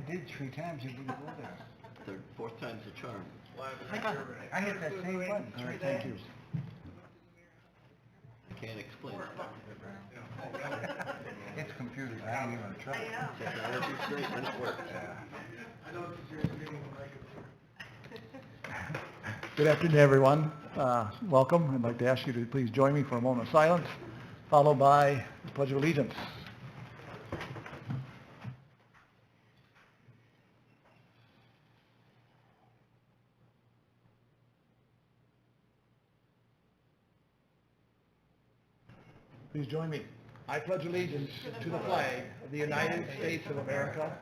did 3 times, you didn't go there. Third, fourth time's the charm. I hit that same button 3 times. I can't explain it. It's computers, I don't even try. Technology's great when it works. Good afternoon, everyone. Welcome. I'd like to ask you to please join me for a moment of silence, followed by the Pledge of Allegiance. Please join me. I pledge allegiance to the flag of the United States of America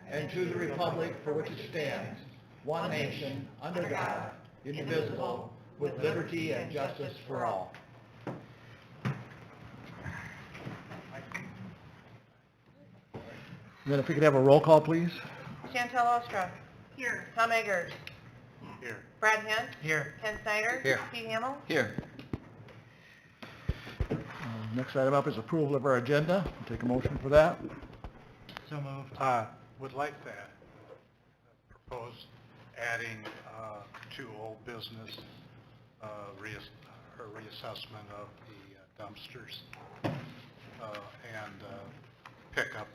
and to the republic for which it stands, one nation, under God, indivisible, with liberty and justice for all. Then if we could have a roll call, please. Chantel Ostra. Here. Tom Eggers. Here. Brad Hint. Here. Ken Snyder. Here. Pete Hamill. Here. Next item up is approval of our agenda. I'll take a motion for that. So moved. Would like to propose adding to old business reassessment of the dumpsters and pickup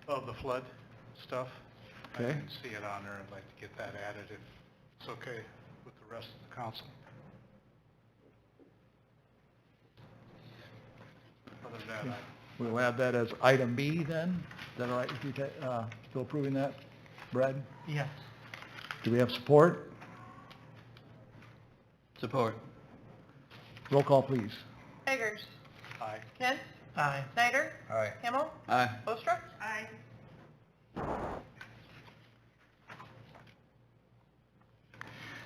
of the flood stuff. Okay. I didn't see it on there. I'd like to get that added if it's okay with the rest of the council. Other than that, We'll add that as item B then. Is that all right with you, still approving that, Brad? Yes. Do we have support? Support. Roll call, please. Eggers. aye. Kent. Aye. Snyder. Aye. Hamill. Aye. Ostra. Aye.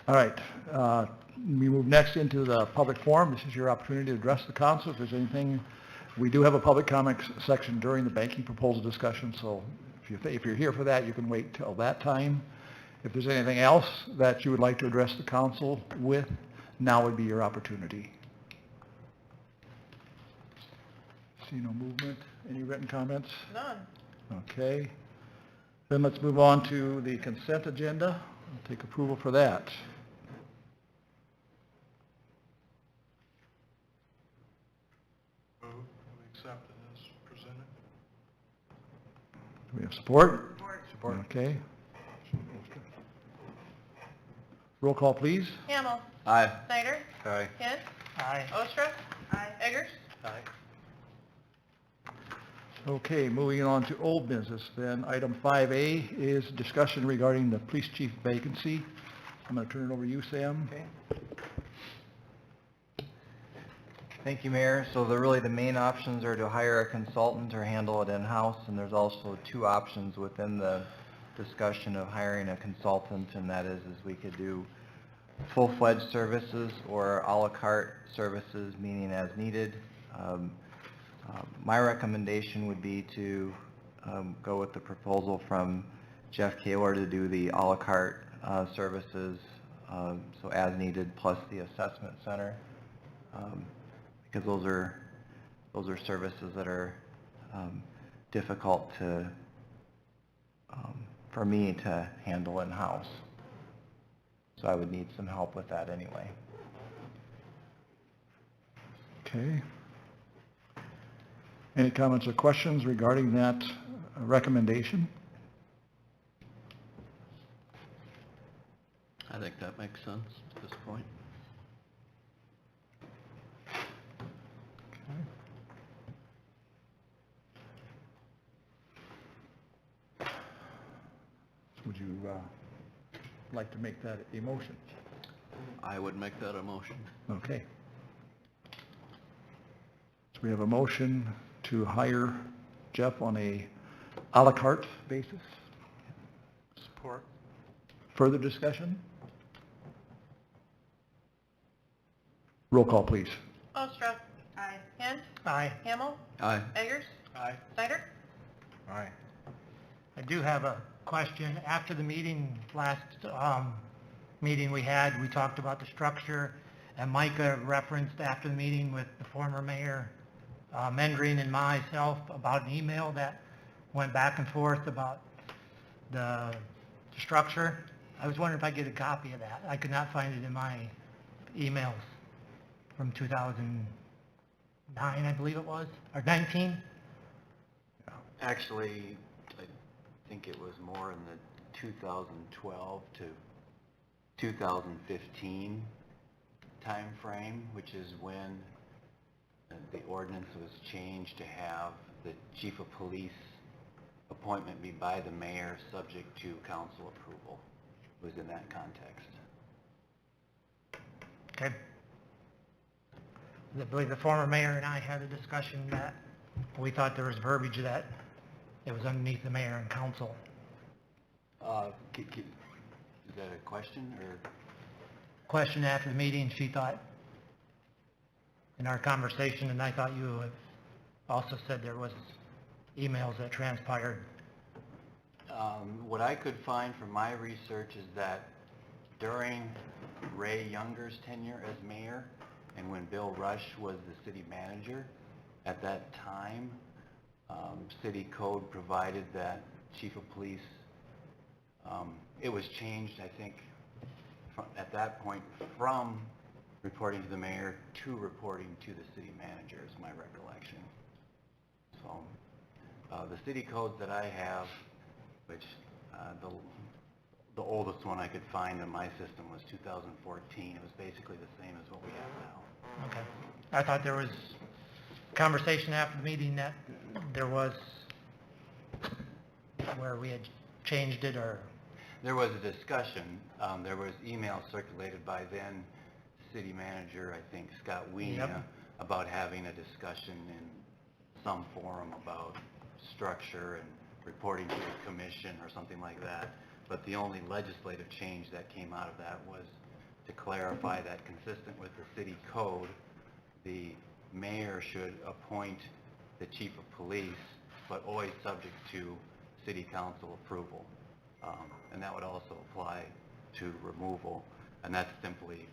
All right, we move next into the public forum. This is your opportunity to address the council if there's anything. We do have a public comment section during the banking proposal discussion, so if you're here for that, you can wait till that time. If there's anything else that you would like to address the council with, now would be your opportunity. See no movement. Any written comments? None. Okay. Then let's move on to the consent agenda. I'll take approval for that. Move, we accept it as presented. Do we have support? Support. Okay. Roll call, please. Hamill. Aye. Snyder. Aye. Kent. Aye. Ostra. Aye. Eggers. Aye. Okay, moving on to old business then. Item 5A is discussion regarding the police chief vacancy. I'm going to turn it over to you, Sam. Okay. Thank you, Mayor. So really the main options are to hire a consultant or handle it in-house, and there's also 2 options within the discussion of hiring a consultant, and that is we could do full-fledged services or a la carte services, meaning as needed. My recommendation would be to go with the proposal from Jeff Kaler to do the a la carte services, so as needed, plus the assessment center, because those are services that are difficult to for me to handle in-house. So I would need some help with that anyway. Okay. Any comments or questions regarding that recommendation? I think that makes sense at this point. Okay. Would you like to make that a motion? I would make that a motion. Okay. So we have a motion to hire Jeff on a la carte basis. Support. Further discussion? Roll call, please. Ostra. Aye. Kent. Aye. Hamill. Aye. Eggers. Aye. Snyder. Aye. I do have a question. After the meeting, last meeting we had, we talked about the structure, and Micah referenced after the meeting with the former mayor, Mendring and myself, about an email that went back and forth about the structure. I was wondering if I could get a copy of that. I could not find it in my emails from 2009, I believe it was, or 19. Actually, I think it was more in the 2012 to 2015 timeframe, which is when the ordinance was changed to have the chief of police appointment be by the mayor, subject to council approval. It was in that context. Okay. I believe the former mayor and I had a discussion that we thought there was verbiage that it was underneath the mayor and council. Is that a question, or? Question after the meeting, she thought, in our conversation, and I thought you had also said there was emails that transpired. What I could find from my research is that during Ray Younger's tenure as mayor, and when Bill Rush was the city manager, at that time, city code provided that chief of police, it was changed, I think, at that point, from reporting to the mayor to reporting to the city manager, is my recollection. So, the city codes that I have, which the oldest one I could find in my system was 2014. It was basically the same as what we have now. Okay. I thought there was conversation after the meeting that there was, where we had changed it, or... There was a discussion. There was email circulated by then city manager, I think, Scott Weena, Yep. about having a discussion in some forum about structure and reporting to the commission or something like that. But the only legislative change that came out of that was to clarify that, consistent with the city code, the mayor should appoint the chief of police, but always subject to city council approval. And that would also apply to removal, and that's simply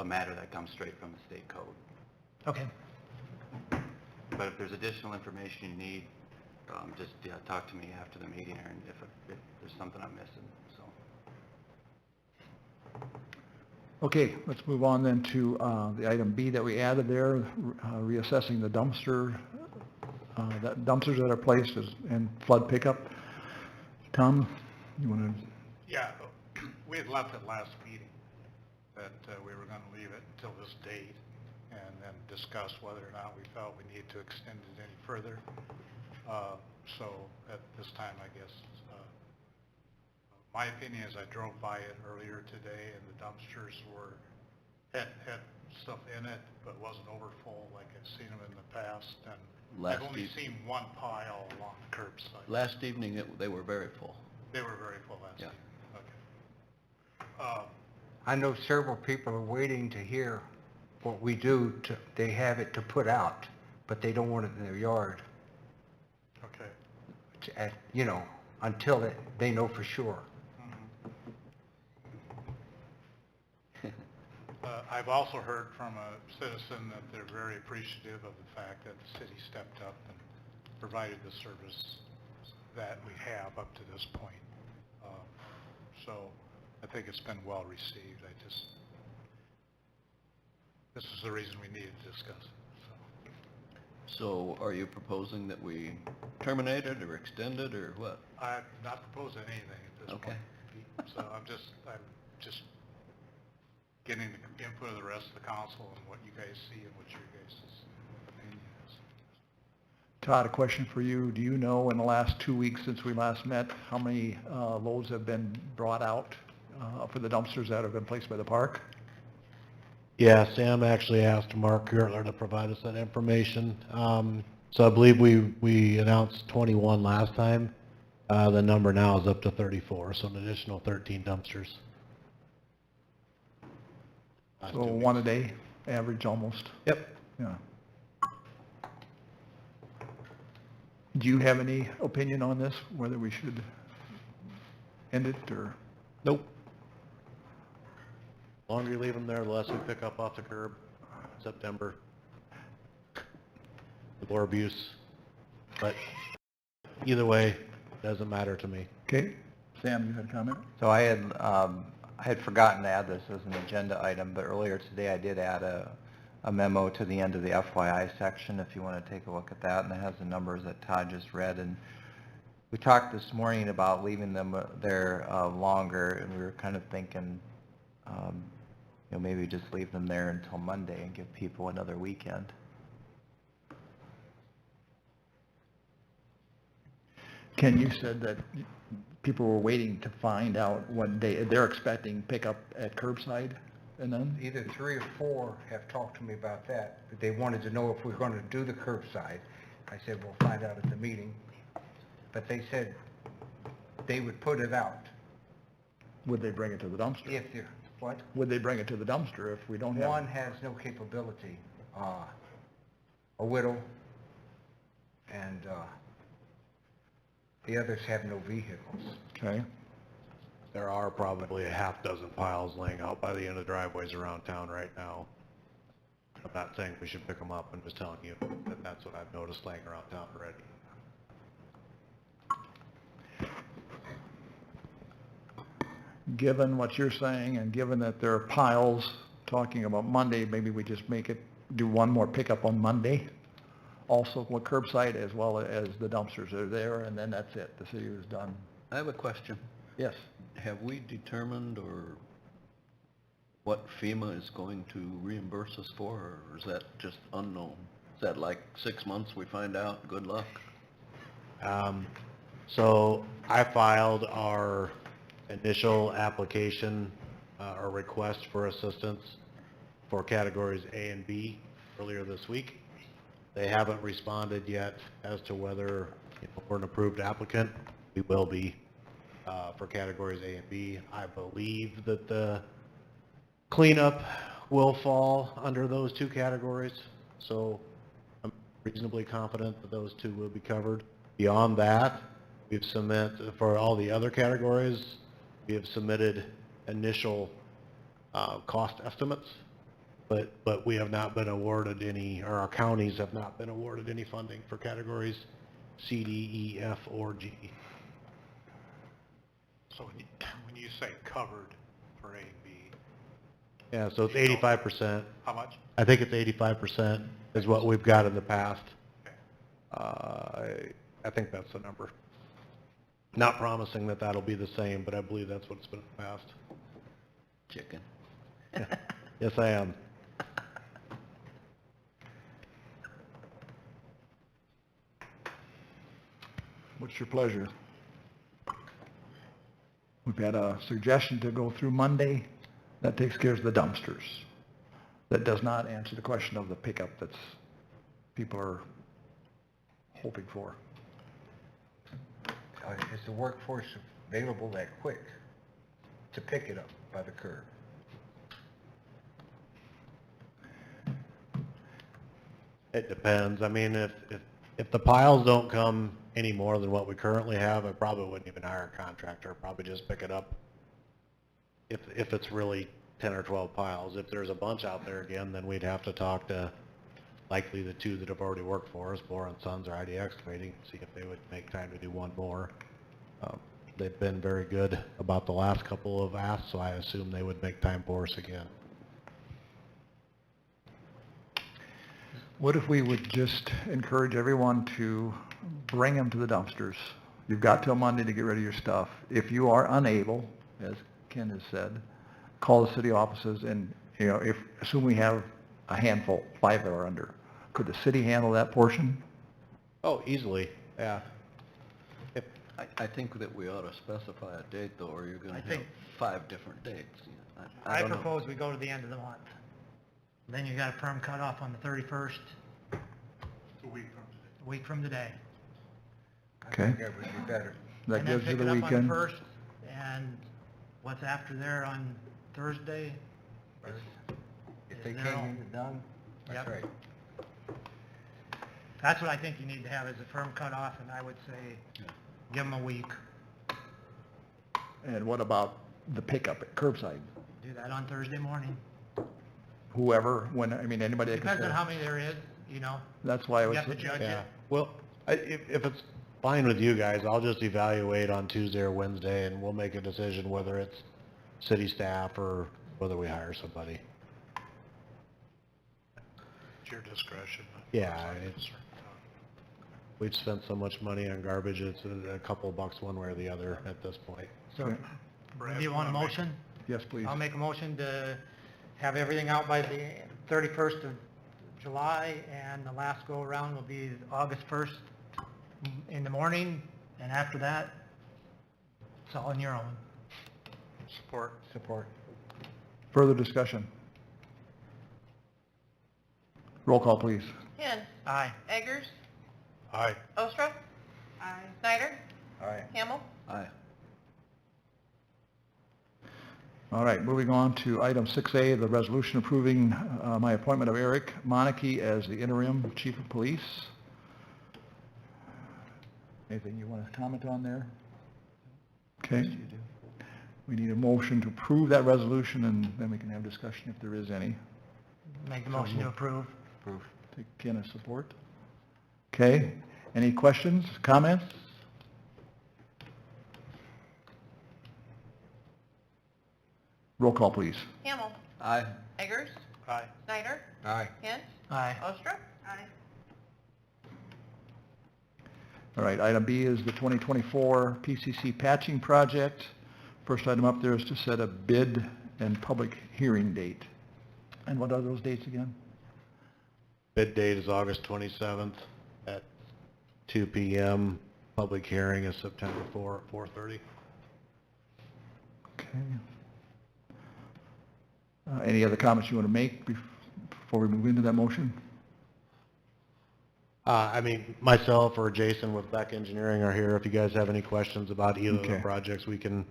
a matter that comes straight from the state code. Okay. But if there's additional information you need, just talk to me after the meeting, or if there's something I'm missing, so. Okay, let's move on then to the item B that we added there, reassessing the dumpsters that are placed in flood pickup. Tom, you want to? Yeah, we had left it last meeting that we were going to leave it until this date and then discuss whether or not we felt we needed to extend it any further. So at this time, I guess, my opinion is I drove by it earlier today and the dumpsters had stuff in it, but wasn't over full like I've seen them in the past. And I've only seen one pile along the curbside. Last evening, they were very full. They were very full last Yeah. evening. Okay. I know several people are waiting to hear what we do they have it to put out, but they don't want it in their yard, Okay. until they know for sure. I've also heard from a citizen that they're very appreciative of the fact that the city stepped up and provided the service that we have up to this point. So I think it's been well received. This is the reason we needed to discuss it. So are you proposing that we terminate it or extend it, or what? I'm not proposing anything at this Okay. point. So I'm just getting the input of the rest of the council and what you guys see and what your guys' opinion is. Todd, a question for you. Do you know in the last 2 weeks since we last met, how many loads have been brought out for the dumpsters that have been placed by the park? Yeah, Sam actually asked Mark Gertler to provide us that information. So I believe we announced 21 last time. The number now is up to 34, so an additional 13 dumpsters. Last So 2 weeks. one a day, average almost? Yep. Yeah. Do you have any opinion on this, whether we should end it, or? Nope. The longer you leave them there, the less we pick up off the curb. September. The more abuse. But either way, doesn't matter to me. Okay. Sam, you had a comment? So I had forgotten to add this as an agenda item, but earlier today I did add a memo to the end of the FYI section, if you want to take a look at that, and it has the numbers that Todd just read. And we talked this morning about leaving them there longer, and we were kind of thinking, maybe just leave them there until Monday and give people another weekend. Ken, you said that people were waiting to find out what day, they're expecting pickup at curbside, and then? Either 3 or 4 have talked to me about that, but they wanted to know if we're going to do the curbside. I said, we'll find out at the meeting. But they said they would put it out. Would they bring it to the dumpster? If they're, what? Would they bring it to the dumpster if we don't have? One has no capability, a widow, and the others have no vehicles. Okay. There are probably a half dozen piles laying out by the end of driveways around town right now. I'm not saying we should pick them up, I'm just telling you that that's what I've noticed laying around town already. Given what you're saying, and given that there are piles talking about Monday, maybe we just do one more pickup on Monday. Also, what curbside as well as the dumpsters are there, and then that's it. The city is done. I have a question. Yes. Have we determined or what FEMA is going to reimburse us for, or is that just unknown? Is that like 6 months we find out? Good luck? So I filed our initial application or request for assistance for categories A and B earlier this week. They haven't responded yet as to whether we're an approved applicant. We will be for categories A and B. I believe that the cleanup will fall under those 2 categories, so I'm reasonably confident that those 2 will be covered. Beyond that, we've submitted, for all the other categories, we have submitted initial cost estimates, but we have not been awarded any, or our counties have not been awarded any funding for categories C, D, E, F, or G. So when you say covered for A and B, Yeah, so it's 85%. how much? I think it's 85% is what we've got in the past. I think that's the number. Not promising that that'll be the same, but I believe that's what it's been in the past. Chicken. Yes, I am. What's your pleasure? We've got a suggestion to go through Monday. That takes care of the dumpsters. That does not answer the question of the pickup that's people are hoping for. Is the workforce available that quick to pick it up by the curb? It depends. I mean, if the piles don't come any more than what we currently have, I probably wouldn't even hire a contractor. I'd probably just pick it up if it's really 10 or 12 piles. If there's a bunch out there again, then we'd have to talk to likely the 2 that have already worked for us, Bohr & Sons or ID Excavating, see if they would make time to do one more. They've been very good about the last couple of asks, so I assume they would make time for us again. What if we would just encourage everyone to bring them to the dumpsters? You've got till Monday to get rid of your stuff. If you are unable, as Ken has said, call the city offices and, assume we have a handful, 5 that are under. Could the city handle that portion? Oh, easily, yeah. I think that we ought to specify a date, though, or you're going I to have think- 5 different dates. I don't know. propose we go to the end of the month. Then you got a firm cutoff on the 31st, A week from today. a week from today. I Okay. think that would be better. That gives you the And then pick it up on weekend. the 1st, and what's after there on Thursday? If they Is can't there- get it done, that's Yep. right. That's what I think you need to have, is a firm cutoff, and I would say, give them a week. And what about the pickup at curbside? Do that on Thursday morning. Whoever, anybody that can Depends on say. how many there is, That's why I You was. have to judge Yeah, it. well, if it's fine with you guys. I'll just evaluate on Tuesday or Wednesday, and we'll make a decision whether it's city staff or whether we hire somebody. It's your discretion. Yeah, we've spent so much money on garbage, it's a couple bucks one way or the other at this point. So, Okay. do you want a motion? Yes, please. I'll make a motion to have everything out by the 31st of July, and the last go-around will be August 1st in the morning, and after that, it's all on your own. Support. Support. Further discussion? Roll call, please. Hinn. Aye. Eggers. Aye. Ostra. Aye. Snyder. Aye. Hamel. Aye. All right, moving on to item 6A, the resolution approving my appointment of Eric Monarchy as the interim chief of police. Anything you want to comment on there? Okay. We need a motion to approve that resolution, and then we can have discussion if there is any. Make the motion to approve. Take Ken as support. Okay, any questions, comments? Roll call, please. Hamel. Aye. Eggers. Aye. Snyder. Aye. Hinn. Aye. Ostra. Aye. All right, item B is the 2024 PCC patching project. First item up there is to set a bid and public hearing date. And what are those dates again? Bid date is August 27th at 2 p.m. Public hearing is September 4 at 4:30. Okay. Any other comments you want to make before we move into that motion? I mean, myself or Jason with Beck Engineering are here. If you guys have any questions about either of the Okay. projects, you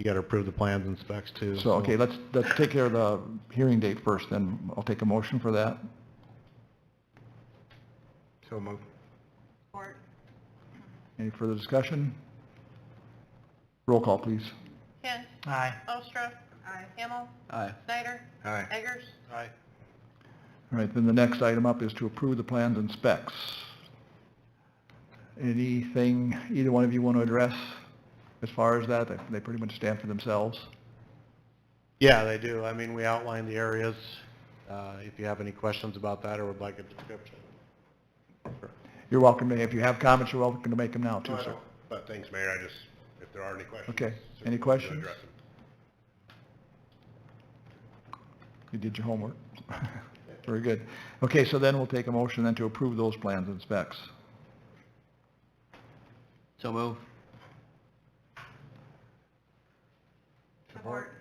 got to approve the plans and specs too. So, okay, let's take care of the hearing date first, then I'll take a motion for that. So moved. Support. Any further discussion? Roll call, please. Hinn. Aye. Ostra. Aye. Hamel. Aye. Snyder. Aye. Eggers. Aye. All right, then the next item up is to approve the plans and specs. Anything either one of you want to address as far as that? They pretty much stand for themselves. Yeah, they do. I mean, we outlined the areas. If you have any questions about that or would like a description. You're welcome to, if you have comments, you're welcome to make them now too, sir. But thanks, Mayor, if there are any questions. Okay. certainly Any we'll questions? address them. You did your homework. Very good. Okay, so then we'll take a motion then to approve those plans and specs. So move. Support.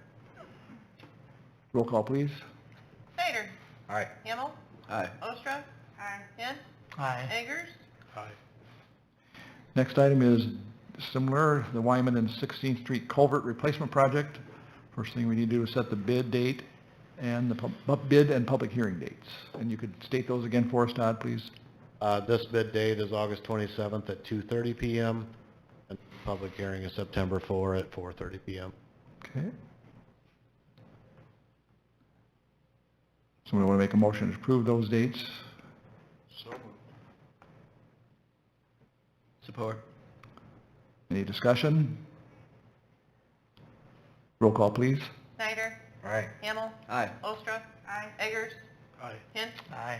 Roll call, please. Snyder. Aye. Hamel. Aye. Ostra. Aye. Hinn. Aye. Eggers. Aye. Next item is similar, the Wyman and 16th Street Culvert Replacement Project. First thing we need to do is set the bid date and the bid and public hearing dates. And you could state those again for us, Todd, please. This bid date is August 27th at 2:30 p.m. and public hearing is September 4 at 4:30 p.m. Okay. Somebody want to make a motion to approve those dates? So moved. Support. Any discussion? Roll call, please. Snyder. Aye. Hamel. Aye. Ostra. Aye. Eggers. Aye. Hinn. Aye.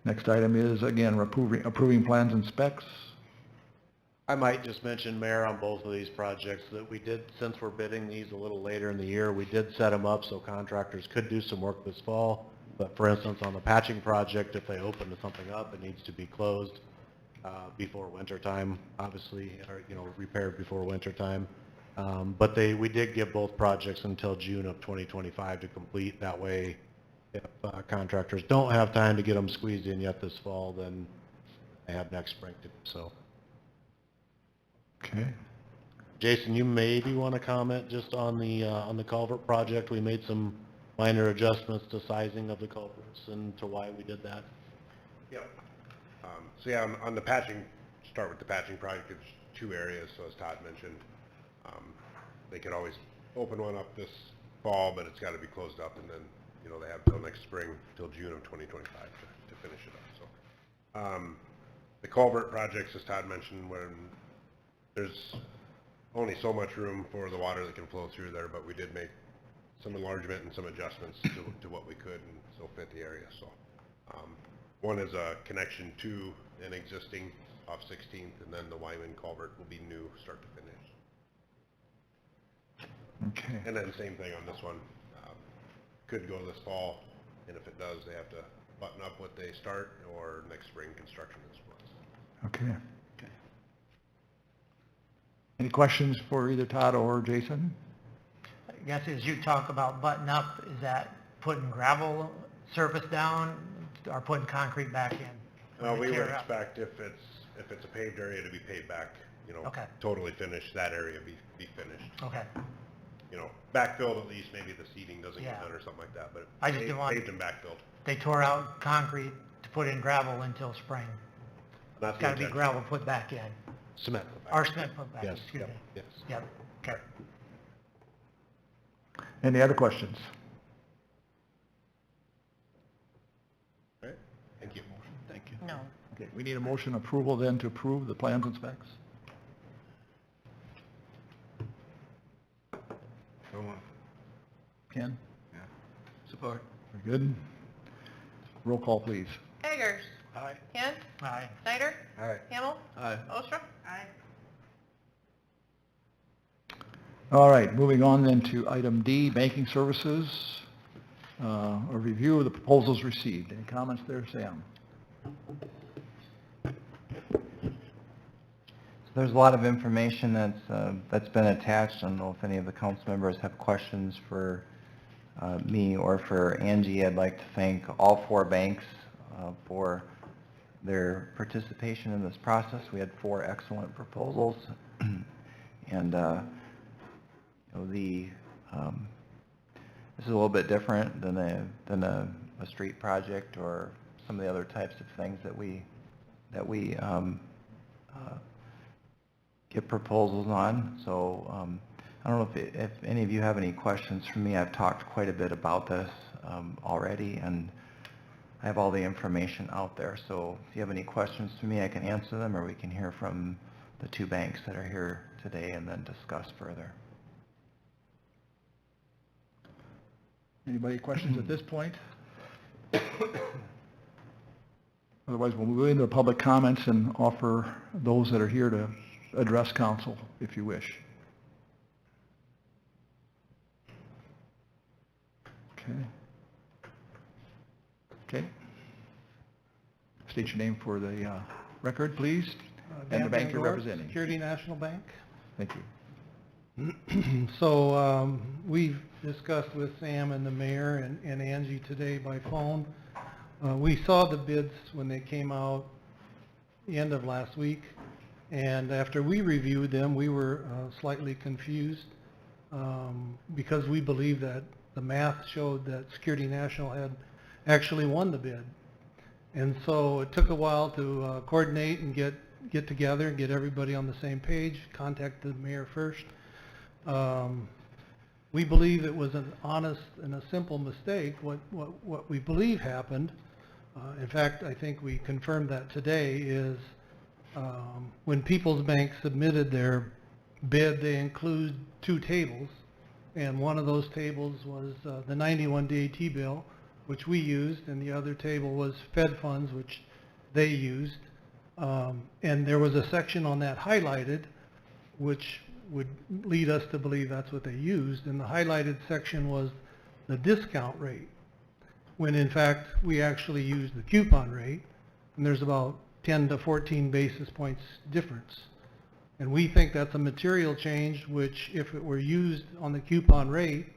Next item is, again, approving plans and specs. I might just mention, Mayor, on both of these projects, that we did, since we're bidding these a little later in the year, we did set them up so contractors could do some work this fall. But for instance, on the patching project, if they open something up, it needs to be closed before winter time, obviously, or, repaired before winter time. But we did give both projects until June of 2025 to complete. That way, if contractors don't have time to get them squeezed in yet this fall, then they have next spring to do so. Okay. Jason, you maybe want to comment just on the culvert project. We made some minor adjustments to sizing of the culverts and to why we did that. Yep. So yeah, on the patching, start with the patching project, it's 2 areas, so as Todd mentioned, they could always open one up this fall, but it's got to be closed up, and then, they have till next spring, till June of 2025 to finish it up, so. The culvert projects, as Todd mentioned, when there's only so much room for the water that can flow through there, but we did make some enlargement and some adjustments to what we could and still fit the area. So one is a connection to an existing off 16th, and then the Wyman culvert will be new start to finish. Okay. And then same thing on this one. Could go this fall, and if it does, they have to button up what they start, or next spring construction is supposed. Okay. Any questions for either Todd or Jason? I guess as you talk about button up, is that putting gravel surface down or putting concrete back in? Well, we would Tear up? expect if it's a paved area to be paved back, you know, Okay. totally finished, that area be finished. Okay. You know, backfilled at least, maybe the seating doesn't get Yeah. done or something like that, but I just didn't want- paved and backfilled. They tore out concrete to put in gravel until spring. That's the Got to be intention. gravel put back in, Cement. or cement put back, Yes, excuse me. Yes. Yep, okay. Any other questions? All right, thank you. Thank you. No. Okay, we need a motion approval then to approve the plans and specs. Ken? Support. Very good. Roll call, please. Eggers. Aye. Hint. Aye. Snyder. All right. Hamel. Aye. Ostrich. Aye. All right, moving on then to item D, banking services. A review of the proposals received. Any comments there, Sam? There's a lot of information that's been attached. I don't know if any of the council members have questions for me or for Angie. I'd like to thank all 4 banks for their participation in this process. We had 4 excellent proposals, and this is a little bit different than a street project or some of the other types of things that we get proposals on. So I don't know if any of you have any questions for me. I've talked quite a bit about this already, and I have all the information out there. So if you have any questions for me, I can answer them, or we can hear from the 2 banks that are here today and then discuss further. Anybody questions at this point? Otherwise, we'll move into public comments and offer those that are here to address council, if you wish. Okay. Okay. State your name for the record, please, and the bank you're representing. Security National Bank. Thank you. So we've discussed with Sam and the mayor and Angie today by phone. We saw the bids when they came out the end of last week, and after we reviewed them, we were slightly confused because we believe that the math showed that Security National had actually won the bid. And so it took a while to coordinate and get together and get everybody on the same page, contact the mayor first. We believe it was an honest and a simple mistake. What we believe happened, in fact, I think we confirmed that today, is when People's Bank submitted their bid, they include 2 tables, and one of those tables was the 91 DAT bill, which we used, and the other table was Fed funds, which they used. And there was a section on that highlighted, which would lead us to believe that's what they used, and the highlighted section was the discount rate, when in fact we actually used the coupon rate, and there's about 10 to 14 basis points difference. And we think that's a material change, which if it were used on the coupon rate,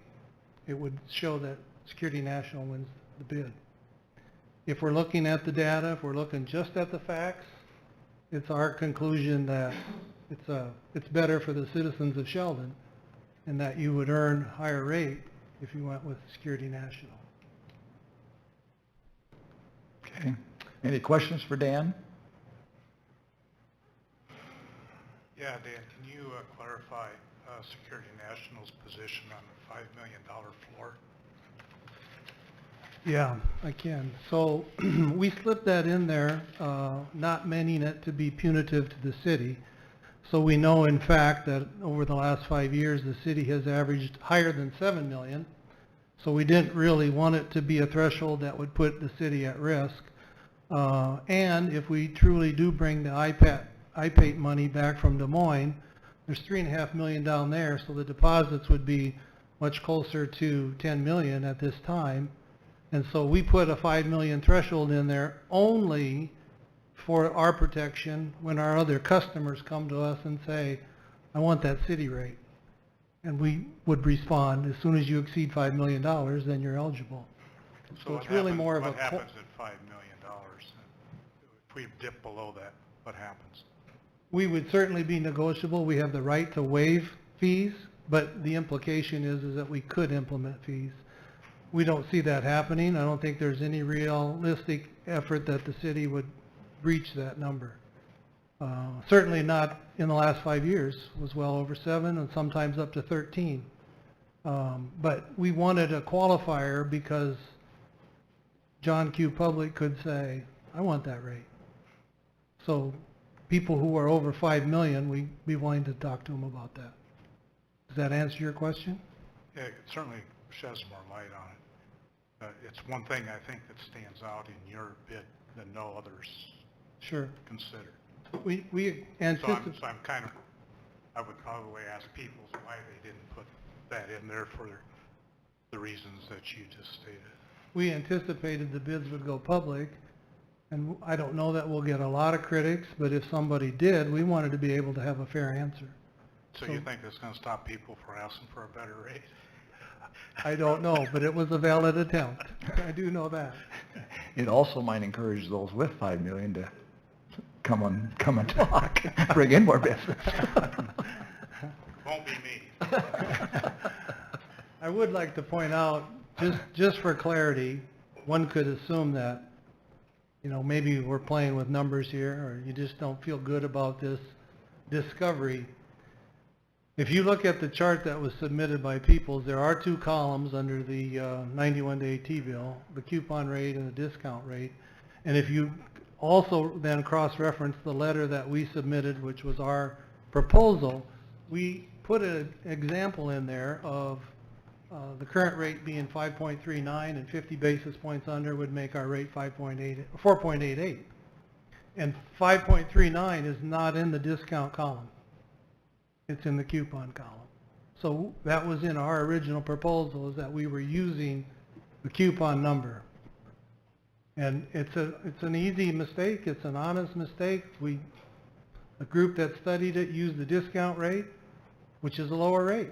it would show that Security National wins the bid. If we're looking at the data, if we're looking just at the facts, it's our conclusion that it's better for the citizens of Sheldon, and that you would earn higher rate if you went with Security National. Okay. Any questions for Dan? Yeah, Dan, can you clarify Security National's position on the $5 million floor? Yeah, I can. So we slipped that in there, not meaning it to be punitive to the city. So we know in fact that over the last 5 years, the city has averaged higher than 7 million. So we didn't really want it to be a threshold that would put the city at risk. And if we truly do bring the IPAT money back from Des Moines, there's $3.5 million down there, so the deposits would be much closer to 10 million at this time. And so we put a 5 million threshold in there only for our protection when our other customers come to us and say, I want that city rate. And we would respond, as soon as you exceed $5 million, then you're eligible. So it's really more of a... What happens at $5 million? If we dip below that, what happens? We would certainly be negotiable. We have the right to waive fees, but the implication is that we could implement fees. We don't see that happening. I don't think there's any realistic effort that the city would breach that number. Certainly not in the last 5 years. It was well over 7 and sometimes up to 13. But we wanted a qualifier because John Q. Public could say, I want that rate. So people who are over 5 million, we'd be willing to talk to them about that. Does that answer your question? Yeah, it certainly sheds more light on it. It's one thing I think that stands out in your bid that no others Sure. consider. We anticipate... So I'm kind of, I would probably ask people why they didn't put that in there for the reasons that you just stated. We anticipated the bids would go public, and I don't know that we'll get a lot of critics, but if somebody did, we wanted to be able to have a fair answer. So you think that's going to stop people from asking for a better rate? I don't know, but it was a valid attempt. I do know that. It also might encourage those with 5 million to come and talk, bring in more business. Won't be me. I would like to point out, just for clarity, one could assume that, you know, maybe we're playing with numbers here, or you just don't feel good about this discovery. If you look at the chart that was submitted by Peoples, there are 2 columns under the 91-day T-bill, the coupon rate and the discount rate. And if you also then cross-reference the letter that we submitted, which was our proposal, we put an example in there of the current rate being 5.39 and 50 basis points under would make our rate 4.88. And 5.39 is not in the discount column. It's in the coupon column. So that was in our original proposal, is that we were using the coupon number. And it's an easy mistake, it's an honest mistake. A group that studied it used the discount rate, which is a lower rate.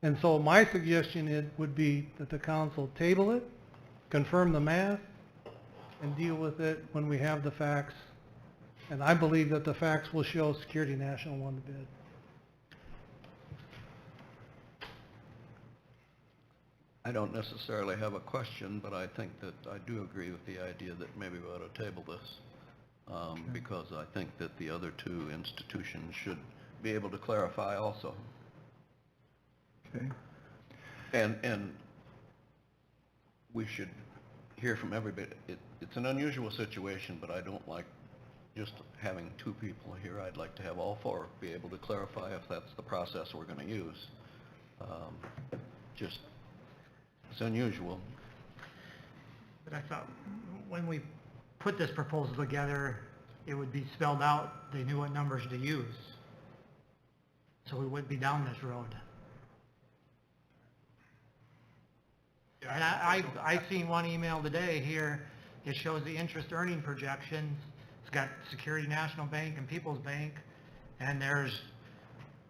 And so my suggestion would be that the council table it, confirm the math, and deal with it when we have the facts. And I believe that the facts will show Security National won the bid. I don't necessarily have a question, but I think that I do agree with the idea that maybe we ought to table this, because I think that the other 2 institutions should be able to clarify also. Okay. And we should hear from everybody. It's an unusual situation, but I don't like just having 2 people here. I'd like to have all 4 be able to clarify if that's the process we're going to use. It's unusual. But I thought when we put this proposal together, it would be spelled out, they knew what numbers to use. So we wouldn't be down this road. And I seen one email today here, it shows the interest earning projections. It's got Security National Bank and People's Bank, and there's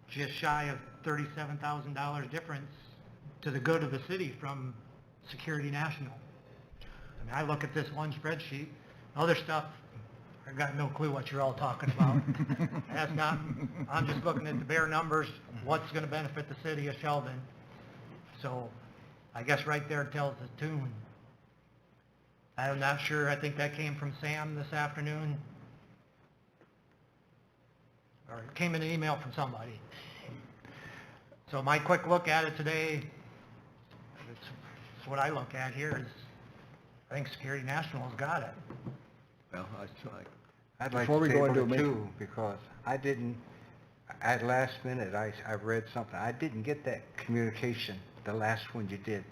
just shy of $37,000 difference to the good of the city from Security National. I mean, I look at this one spreadsheet, other stuff, I've got no clue what you're all talking about. That's not, I'm just looking at the bare numbers, what's going to benefit the city of Sheldon. So I guess right there tells the tune. I'm not sure, I think that came from Sam this afternoon. Or it came in an email from somebody. So my quick look at it today, it's what I look at here is I think Security National's got it. Well, I'd like Before to we go table into it a too, because I didn't, at last minute, I read something. I didn't get that communication, the last one you did,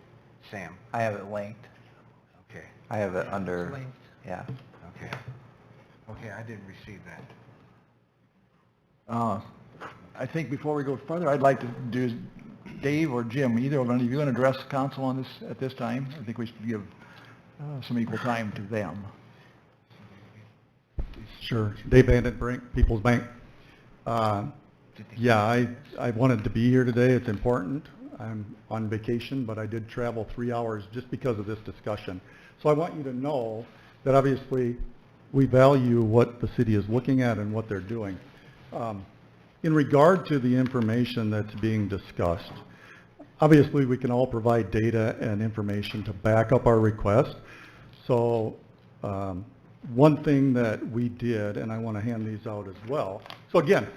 Sam. I have it linked. Okay, I have it Yeah, under, it's linked. yeah. okay. Okay, I didn't receive that. I think before we go further, I'd like to do, Dave or Jim, either of you want to address council on this at this time? I think we should give some equal time to them. Sure. Dave Vandenbrink, People's Bank. Yeah, I wanted to be here today. It's important. I'm on vacation, but I did travel 3 hours just because of this discussion. So I want you to know that obviously we value what the city is looking at and what they're doing. In regard to the information that's being discussed, obviously we can all provide data and information to back up our request. So one thing that we did, and I want to hand these out as well. So again,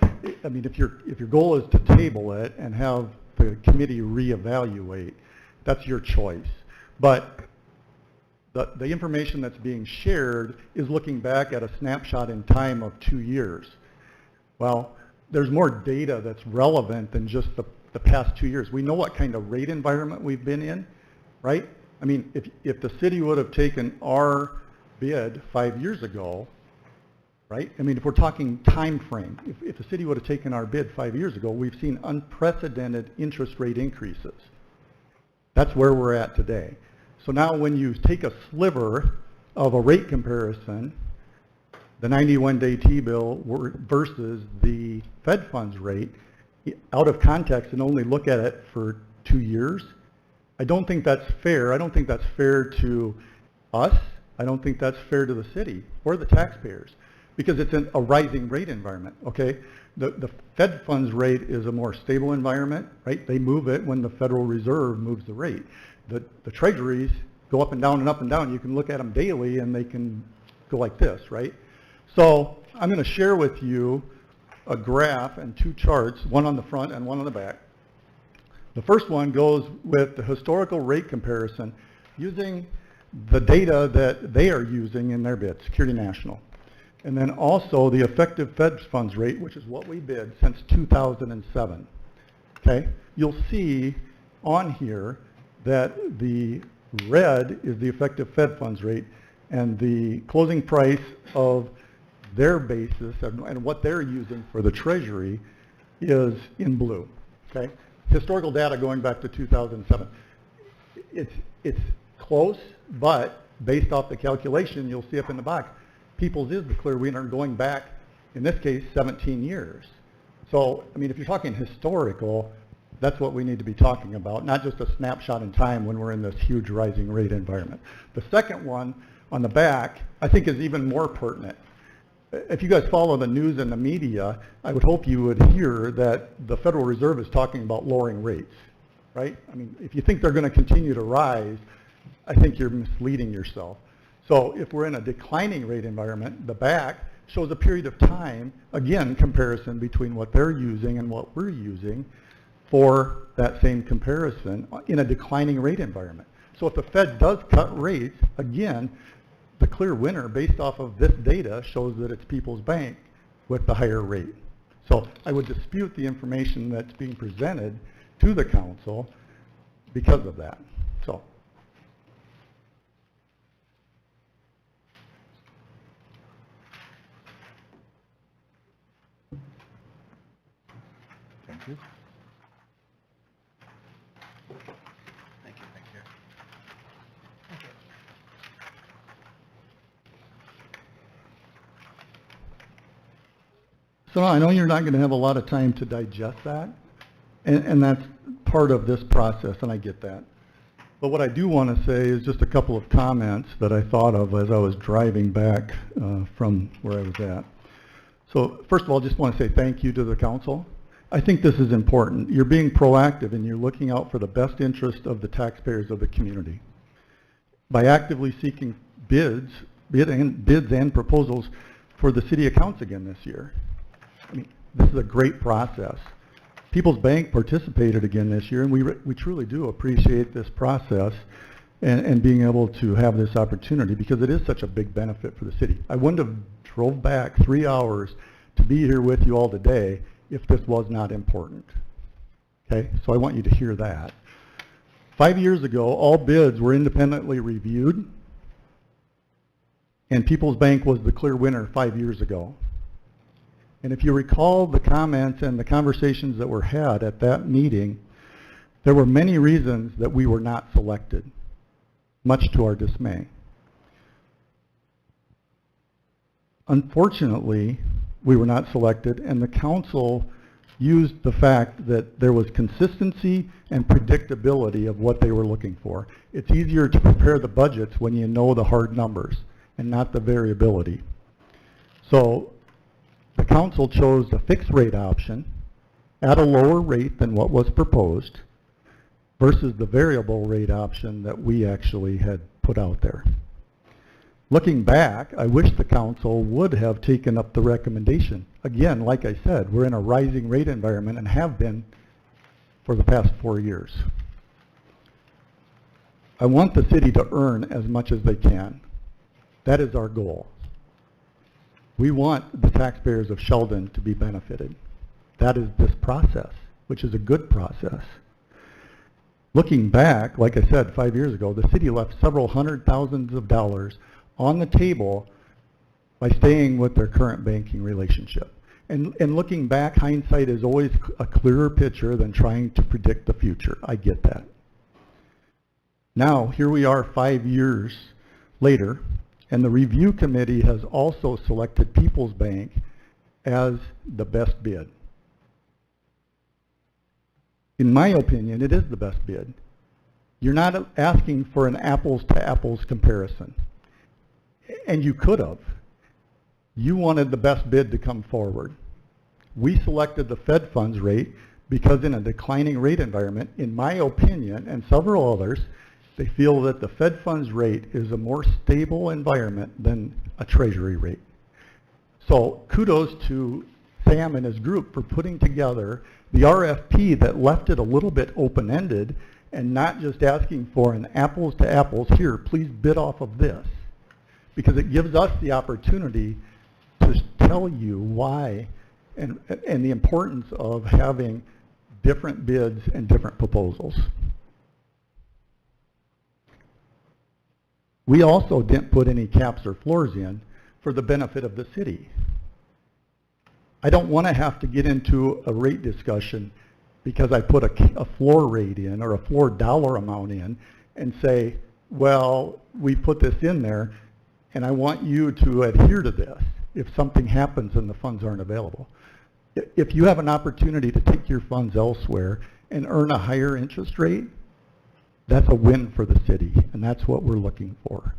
I mean, if your goal is to table it and have the committee reevaluate, that's your choice. But the information that's being shared is looking back at a snapshot in time of 2 years. Well, there's more data that's relevant than just the past 2 years. We know what kind of rate environment we've been in, right? I mean, if the city would have taken our bid 5 years ago, right? I mean, if we're talking time frame, if the city would have taken our bid 5 years ago, we've seen unprecedented interest rate increases. That's where we're at today. So now when you take a sliver of a rate comparison, the 91-day T-bill versus the Fed funds rate, out of context and only look at it for 2 years, I don't think that's fair. I don't think that's fair to us. I don't think that's fair to the city or the taxpayers, because it's in a rising rate environment, okay? The Fed funds rate is a more stable environment, right? They move it when the Federal Reserve moves the rate. The treasuries go up and down and up and down. You can look at them daily and they can go like this, right? So I'm going to share with you a graph and 2 charts, one on the front and one on the back. The first one goes with the historical rate comparison using the data that they are using in their bid, Security National. And then also the effective Fed funds rate, which is what we bid since 2007. Okay? You'll see on here that the red is the effective Fed funds rate, and the closing price of their basis and what they're using for the Treasury is in blue. Okay? Historical data going back to 2007. It's close, but based off the calculation, you'll see up in the box, People's is the clear winner going back, in this case, 17 years. So, I mean, if you're talking historical, that's what we need to be talking about, not just a snapshot in time when we're in this huge rising rate environment. The second one on the back, I think, is even more pertinent. If you guys follow the news and the media, I would hope you would hear that the Federal Reserve is talking about lowering rates, right? I mean, if you think they're going to continue to rise, I think you're misleading yourself. So if we're in a declining rate environment, the back shows a period of time, again, comparison between what they're using and what we're using for that same comparison in a declining rate environment. So if the Fed does cut rates, again, the clear winner based off of this data shows that it's People's Bank with the higher rate. So I would dispute the information that's being presented to the council because of that. So. Thank you. Thank you. Thank you. So I know you're not going to have a lot of time to digest that, and that's part of this process, and I get that. But what I do want to say is just a couple of comments that I thought of as I was driving back from where I was at. So first of all, just want to say thank you to the council. I think this is important. You're being proactive and you're looking out for the best interest of the taxpayers of the community. By actively seeking bids and proposals for the city accounts again this year. I mean, this is a great process. People's Bank participated again this year, and we truly do appreciate this process and being able to have this opportunity, because it is such a big benefit for the city. I wouldn't have drove back 3 hours to be here with you all today if this was not important. Okay, so I want you to hear that. 5 years ago, all bids were independently reviewed, and People's Bank was the clear winner 5 years ago. And if you recall the comments and the conversations that were had at that meeting, there were many reasons that we were not selected, much to our dismay. Unfortunately, we were not selected, and the council used the fact that there was consistency and predictability of what they were looking for. It's easier to prepare the budgets when you know the hard numbers and not the variability. So the council chose a fixed rate option at a lower rate than what was proposed versus the variable rate option that we actually had put out there. Looking back, I wish the council would have taken up the recommendation. Again, like I said, we're in a rising rate environment and have been for the past 4 years. I want the city to earn as much as they can. That is our goal. We want the taxpayers of Sheldon to be benefited. That is this process, which is a good process. Looking back, like I said, 5 years ago, the city left several hundred thousands of dollars on the table by staying with their current banking relationship. And looking back, hindsight is always a clearer picture than trying to predict the future. I get that. Now, here we are 5 years later, and the review committee has also selected People's Bank as the best bid. In my opinion, it is the best bid. You're not asking for an apples to apples comparison. And you could have. You wanted the best bid to come forward. We selected the Fed funds rate because in a declining rate environment, in my opinion, and several others, they feel that the Fed funds rate is a more stable environment than a Treasury rate. So kudos to Sam and his group for putting together the RFP that left it a little bit open-ended and not just asking for an apples to apples, here, please bid off of this. Because it gives us the opportunity to tell you why and the importance of having different bids and different proposals. We also didn't put any caps or floors in for the benefit of the city. I don't want to have to get into a rate discussion because I put a floor rate in or a floor dollar amount in and say, well, we put this in there and I want you to adhere to this if something happens and the funds aren't available. If you have an opportunity to take your funds elsewhere and earn a higher interest rate, that's a win for the city, and that's what we're looking for.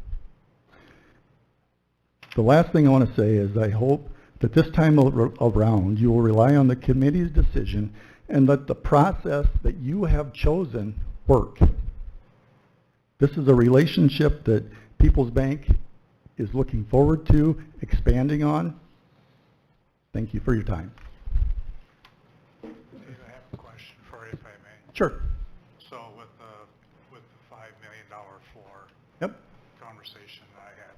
The last thing I want to say is I hope that this time around you will rely on the committee's decision and let the process that you have chosen work. This is a relationship that People's Bank is looking forward to expanding on. Thank you for your time. Dave, I have a question for you, if I may. Sure. So with the $5 million floor Yep. conversation I had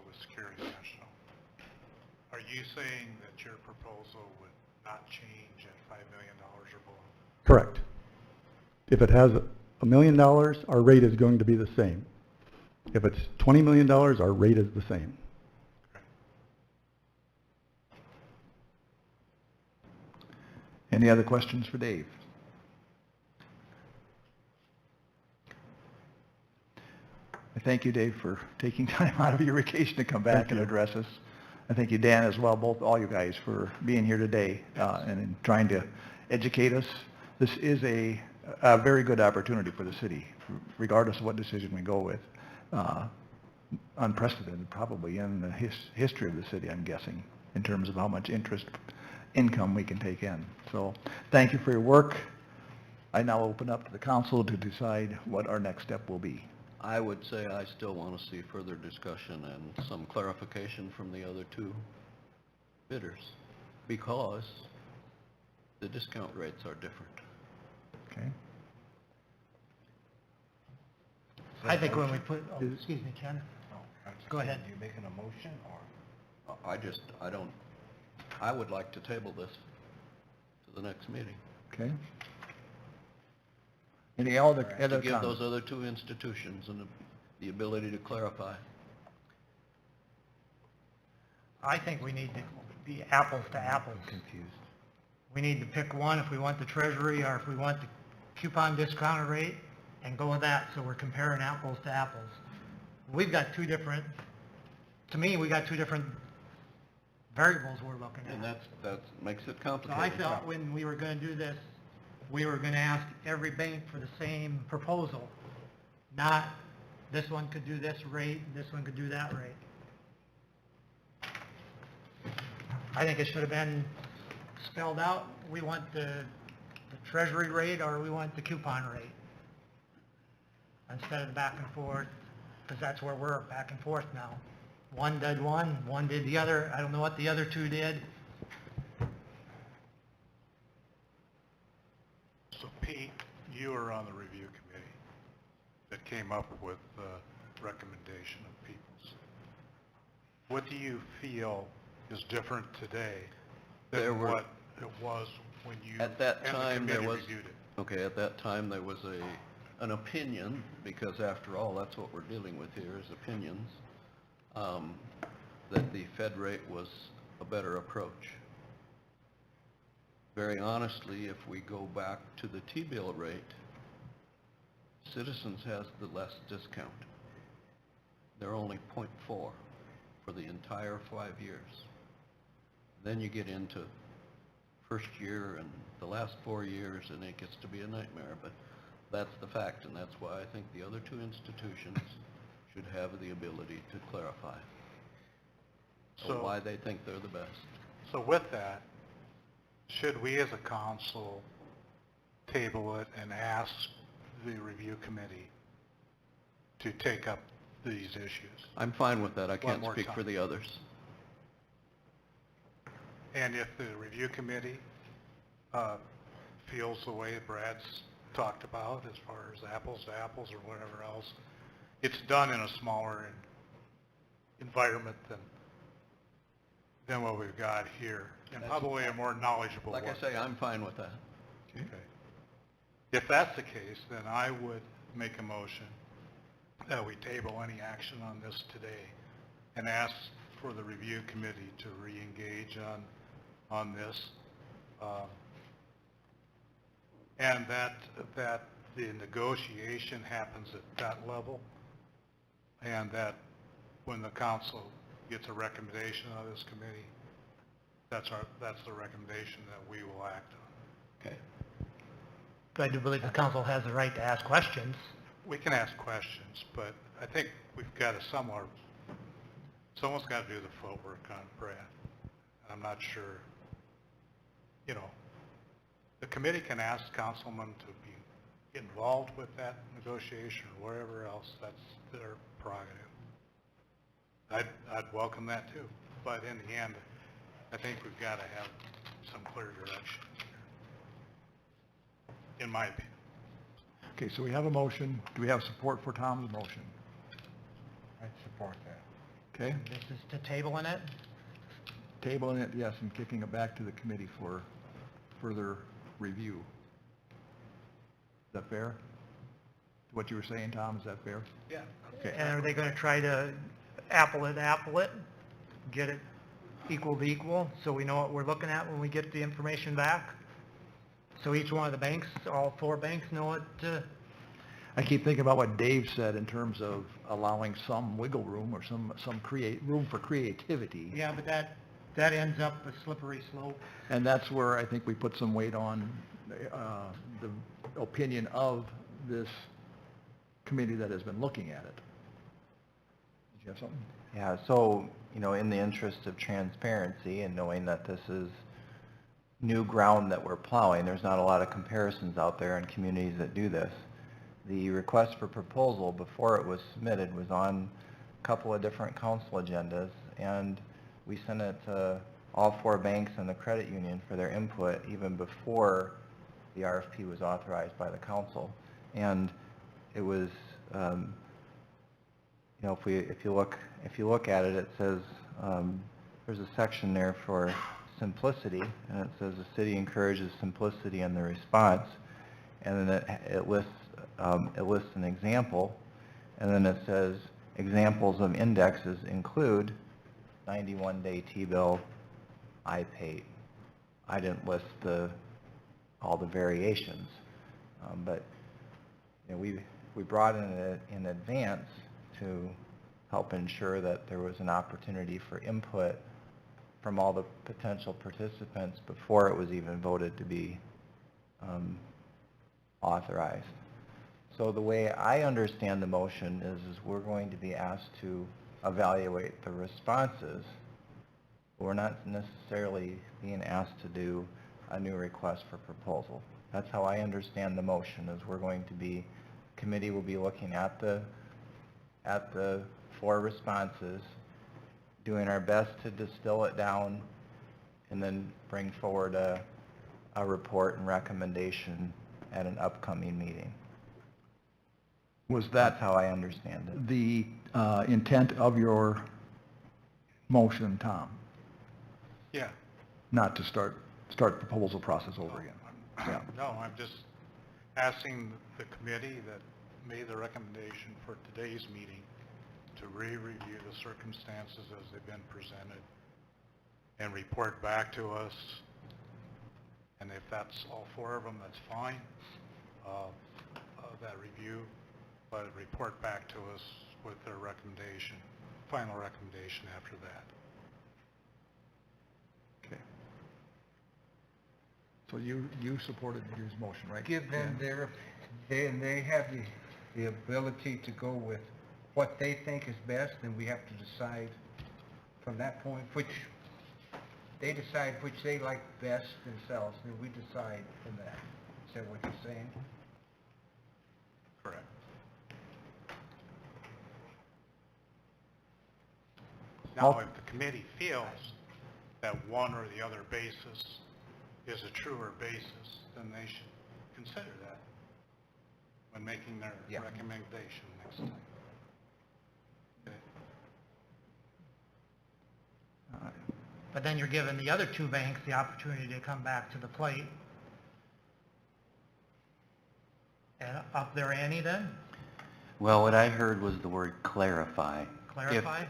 with Security National, are you saying that your proposal would not change at $5 million or below? Correct. If it has $1 million, our rate is going to be the same. If it's $20 million, our rate is the same. Any other questions for Dave? I thank you, Dave, for taking time out of your vacation to come back and address us. I thank you, Dan, as well, all you guys, for being here today and in trying to educate us. This is a very good opportunity for the city, regardless of what decision we go with. Unprecedented, probably, in the history of the city, I'm guessing, in terms of how much interest income we can take in. So thank you for your work. I now open up to the council to decide what our next step will be. I would say I still want to see further discussion and some clarification from the other two bidders, because the discount rates are different. Okay. I think when we put, oh, excuse me, Ken. Go ahead. You making a motion, or? I would like to table this to the next meeting. Okay. Any other To give comments? those other two institutions and the ability to clarify. I think we need to be apples to apples. Confused. We need to pick one if we want the treasury or if we want the coupon discounted rate and go with that, so we're comparing apples to apples. We've got two different, to me, we got two different variables we're looking And at. that makes it So complicated. I felt when we were gonna do this, we were gonna ask every bank for the same proposal, not this one could do this rate, this one could do that rate. I think it should have been spelled out, we want the treasury rate or we want the coupon rate. Instead of the back and forth, because that's where we're back and forth now. One did one did the other, I don't know what the other two did. So Pete, you were on the review committee that came up with the recommendation of Peoples. What do you feel is different today There than were- what it was when you At that and the time, there committee was, reviewed it? okay, at that time, there was an opinion, because after all, that's what we're dealing with here, is opinions, that the Fed rate was a better approach. Very honestly, if we go back to the T-bill rate, Citizens has the less discount. They're only 0.4 for the entire 5 years. Then you get into first year and the last 4 years, and it gets to be a nightmare, but that's the fact, and that's why I think the other two institutions should have the ability to clarify. So why they think they're the best. So with that, should we as a council table it and ask the review committee to take up these issues? I'm fine with that. I can't more speak for time. the others. And if the review committee feels the way Brad's talked about, as far as apples to apples or whatever else, it's done in a smaller environment than what we've got here, and probably a more knowledgeable Like I work. say, I'm fine with that. Okay. If that's the case, then I would make a motion that we table any action on this today and ask for the review committee to re-engage on this. And that the negotiation happens at that level, and that when the council gets a recommendation of this committee, that's the recommendation that we will act on. Okay. I do believe the council has the right to ask questions. We can ask questions, but I think we've got to someone's got to do the footwork on Brad. I'm not sure, the committee can ask councilmen to be involved with that negotiation or wherever else, that's their prerogative. I'd welcome that too, but in the end, I think we've got to have some clear direction here, in my opinion. Okay, so we have a motion. Do we have support for Tom's motion? I'd support that. Okay, This is to tabling it. tabling it, yes, and kicking it back to the committee for further review. Is that fair? What you were saying, Tom, is that fair? Yeah. Okay. And are they gonna try to apple it, get it equal to equal, so we know what we're looking at when we get the information back? So each one of the banks, all 4 banks know what, I keep thinking about what Dave said in terms of allowing some wiggle room or some room for creativity. yeah, but that ends up a slippery slope. And that's where I think we put some weight on the opinion of this committee that has been looking at it. Did you have something? Yeah, so, in the interest of transparency and knowing that this is new ground that we're plowing, there's not a lot of comparisons out there in communities that do this. The request for proposal, before it was submitted, was on a couple of different council agendas, and we sent it to all 4 banks and the credit union for their input even before the RFP was authorized by the council. And it was you know, if you look at it, it says, there's a section there for simplicity, and it says the city encourages simplicity in the response, and then it lists an example, and then it says examples of indexes include 91-day T-bill, iPay. I didn't list all the variations, but you know, we brought in advance to help ensure that there was an opportunity for input from all the potential participants before it was even voted to be authorized. So the way I understand the motion is we're going to be asked to evaluate the responses. We're not necessarily being asked to do a new request for proposal. That's how I understand the motion, is we're going to be, committee will be looking at the 4 responses, doing our best to distill it down, and then bring forward a report and recommendation at an upcoming meeting. Was That's that how I understand it. the intent of your motion, Tom? Yeah. Not to start the proposal process over again? Yeah. No, I'm just asking the committee that made the recommendation for today's meeting to re-review the circumstances as they've been presented and report back to us. And if that's all 4 of them, that's fine, that review, but report back to us with their recommendation, final recommendation after that. Okay. So you supported his motion, right? Give them they have the ability to go with what they think is best, and we have to decide from that point, which they decide which they like best themselves, and we decide from that. Is that what you're saying? Correct. Now, if the committee feels that one or the other basis is a truer basis, then they should consider that when making their recommendation next time. Okay. All right. But then you're giving the other 2 banks the opportunity to come back to the plate and up their ante then? Well, what I heard was the word clarify. Clarify?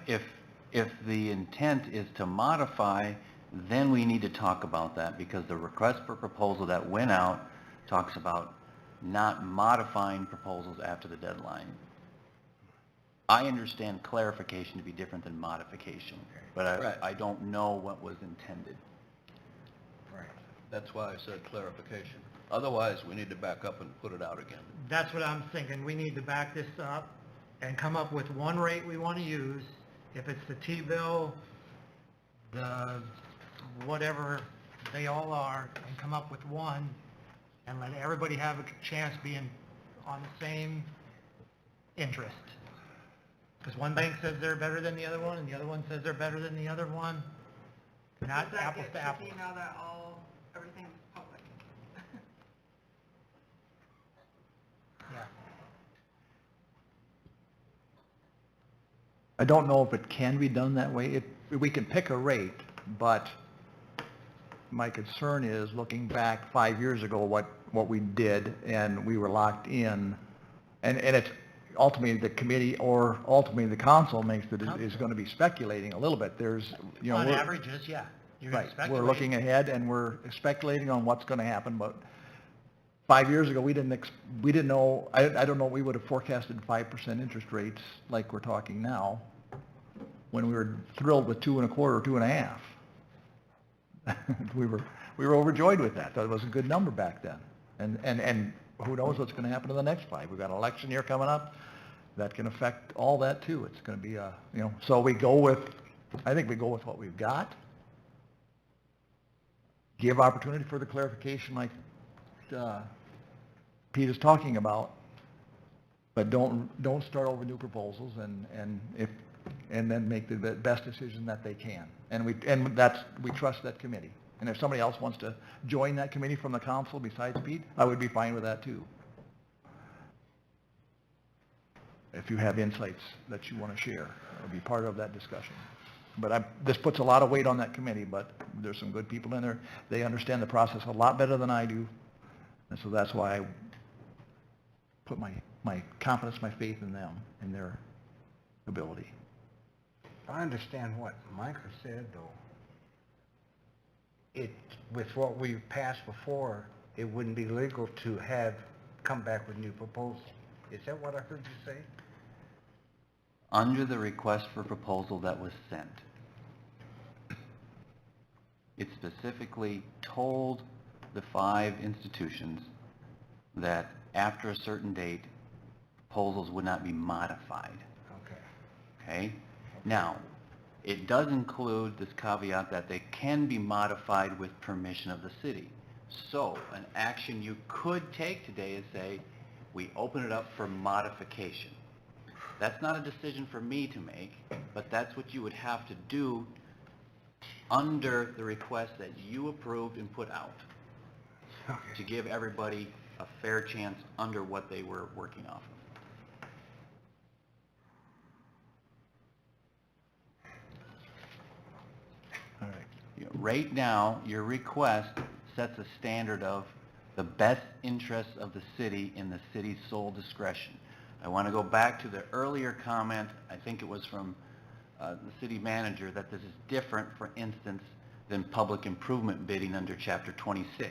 If the intent is to modify, then we need to talk about that, because the request for proposal that went out talks about not modifying proposals after the deadline. I understand clarification to be different than modification, but Right. I don't know what was intended. Right. That's why I said clarification. Otherwise, we need to back up and put it out again. That's what I'm thinking. We need to back this up and come up with one rate we want to use. If it's the T-bill, the whatever they all are, and come up with one, and let everybody have a chance being on the same interest. Because one bank says they're better than the other one, and the other one says they're better than the other one. Not apples to apples. Now that everything's public. Yeah. I don't know if it can be done that way. We can pick a rate, but my concern is, looking back 5 years ago, what we did, and we were locked in, and it's ultimately the committee or ultimately the council is going to be speculating a little bit. There's, you know, On averages, yeah. You're gonna right, speculate. we're looking ahead and we're speculating on what's going to happen, but 5 years ago, we didn't know, I don't know, we would have forecasted 5% interest rates like we're talking now, when we were thrilled with 2 1/4 or 2 1/2. We were overjoyed with that. That was a good number back then. And who knows what's going to happen in the next 5. We've got an election year coming up. That can affect all that too. It's going to be so I think we go with what we've got. Give opportunity for the clarification like Pete is talking about, but don't start over new proposals, and then make the best decision that they can. And we trust that committee. And if somebody else wants to join that committee from the council besides Pete, I would be fine with that too. if you have insights that you want to share, or be part of that discussion. But this puts a lot of weight on that committee, but there's some good people in there. They understand the process a lot better than I do, and so that's why I put my confidence, my faith in them, in their ability. I understand what Micah said, though. With what we passed before, it wouldn't be legal to come back with new proposals. Is that what I heard you say? Under the request for proposal that was sent, it specifically told the 5 institutions that after a certain date, proposals would not be modified. Okay? Now, it does include this caveat that they can be modified with permission of the city. So, an action you could take today is say, we open it up for modification. That's not a decision for me to make, but that's what you would have to do under the request that you approved and put out, to give everybody a fair chance under what they were working off of. All right. Right now, your request sets a standard of the best interests of the city in the city's sole discretion. I want to go back to the earlier comment, I think it was from the city manager, that this is different, for instance, than public improvement bidding under Chapter 26.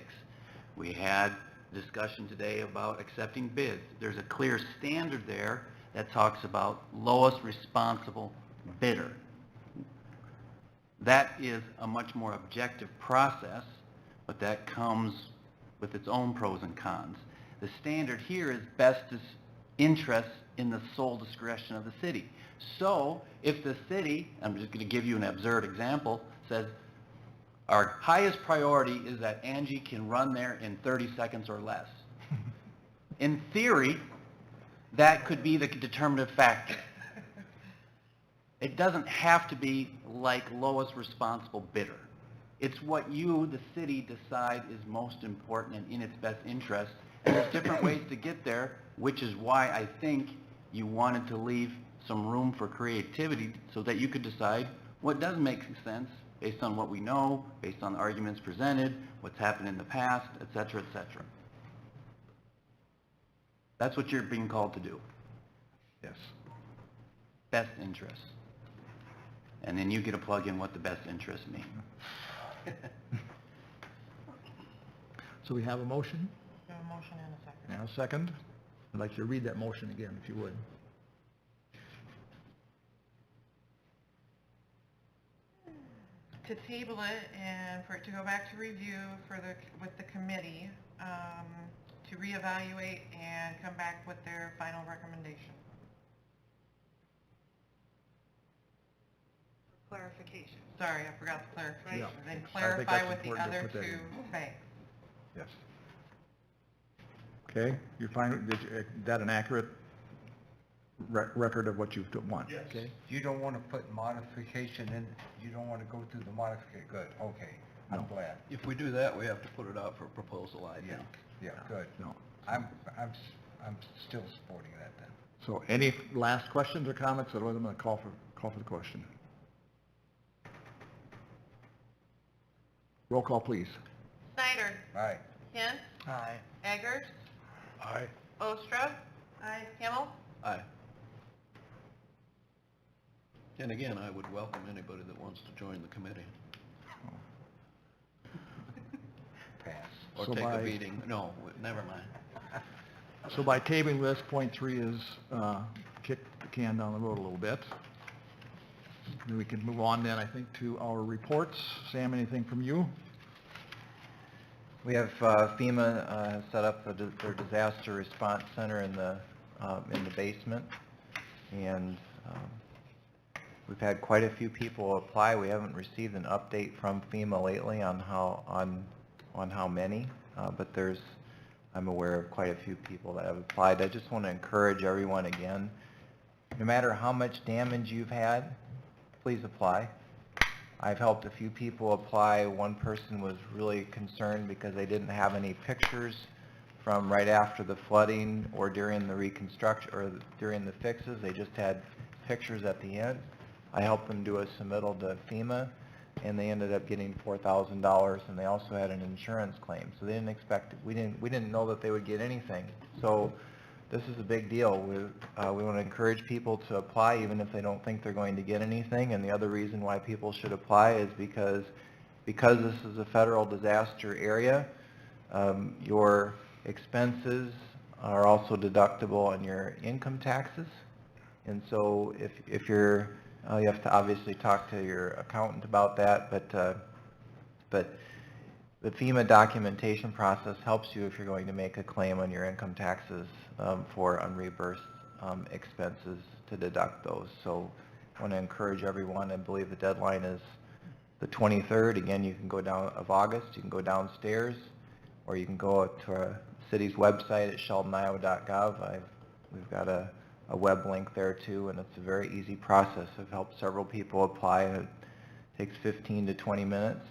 We had discussion today about accepting bids. There's a clear standard there that talks about lowest responsible bidder. That is a much more objective process, but that comes with its own pros and cons. The standard here is best interest in the sole discretion of the city. So if the city, I'm just going to give you an absurd example, says our highest priority is that Angie can run there in 30 seconds or less. In theory, that could be the determinative factor. It doesn't have to be like lowest responsible bidder. It's what you, the city, decide is most important and in its best interest. And there's different ways to get there, which is why I think you wanted to leave some room for creativity so that you could decide what does make sense based on what we know, based on the arguments presented, what's happened in the past, et cetera, et cetera. That's what you're being called to do. Yes. Best interests. And then you get to plug in what the best interests mean. So we have a motion We have a motion and a second. and a second. I'd like you to read that motion again, if you would. To table it and for it to go back to review with the committee, to reevaluate and come back with their final recommendation. Clarification. Sorry, I forgot the clarification. Yeah. Then I think clarify that's with the important to other put that two in. banks. Yes. Okay, you find, that an accurate record of what you want? Yes. Okay. You don't want to put modification in, you don't want to go through the modification, good, okay, I'm No. glad. If we do that, we have to put it out for proposal, I Yeah, think. yeah, good. No. I'm still supporting that then. So any last questions or comments? Otherwise, I'm going to call for the question. Roll call, please. Snyder. Aye. Kent. Aye. Eggers. Aye. Ostra. Aye. Himmel. Aye. And again, I would welcome anybody that wants to join the committee Pass. or So take by- a meeting. No, never mind. So by tabling this, point 3 is kick the can down the road a little bit. Then we can move on then, I think, to our reports. Sam, anything from you? We have FEMA has set up their disaster response center in the basement, and we've had quite a few people apply. We haven't received an update from FEMA lately on how many, but I'm aware of quite a few people that have applied. I just want to encourage everyone again, no matter how much damage you've had, please apply. I've helped a few people apply. One person was really concerned because they didn't have any pictures from right after the flooding or during the reconstruction or during the fixes. They just had pictures at the end. I helped them do a submittal to FEMA, and they ended up getting $4,000, and they also had an insurance claim. So they didn't expect, we didn't know that they would get anything. So this is a big deal. We want to encourage people to apply even if they don't think they're going to get anything. And the other reason why people should apply is because this is a federal disaster area, your expenses are also deductible on your income taxes. And so if you're, you have to obviously talk to your accountant about that, but the FEMA documentation process helps you if you're going to make a claim on your income taxes for unreimbursed expenses to deduct those. So I want to encourage everyone. I believe the deadline is the 23rd. Again, you can go down of August. You can go downstairs, or you can go to our city's website at sheldoniowa.gov. We've got a web link there too, and it's a very easy process. I've helped several people apply, and it takes 15 to 20 minutes,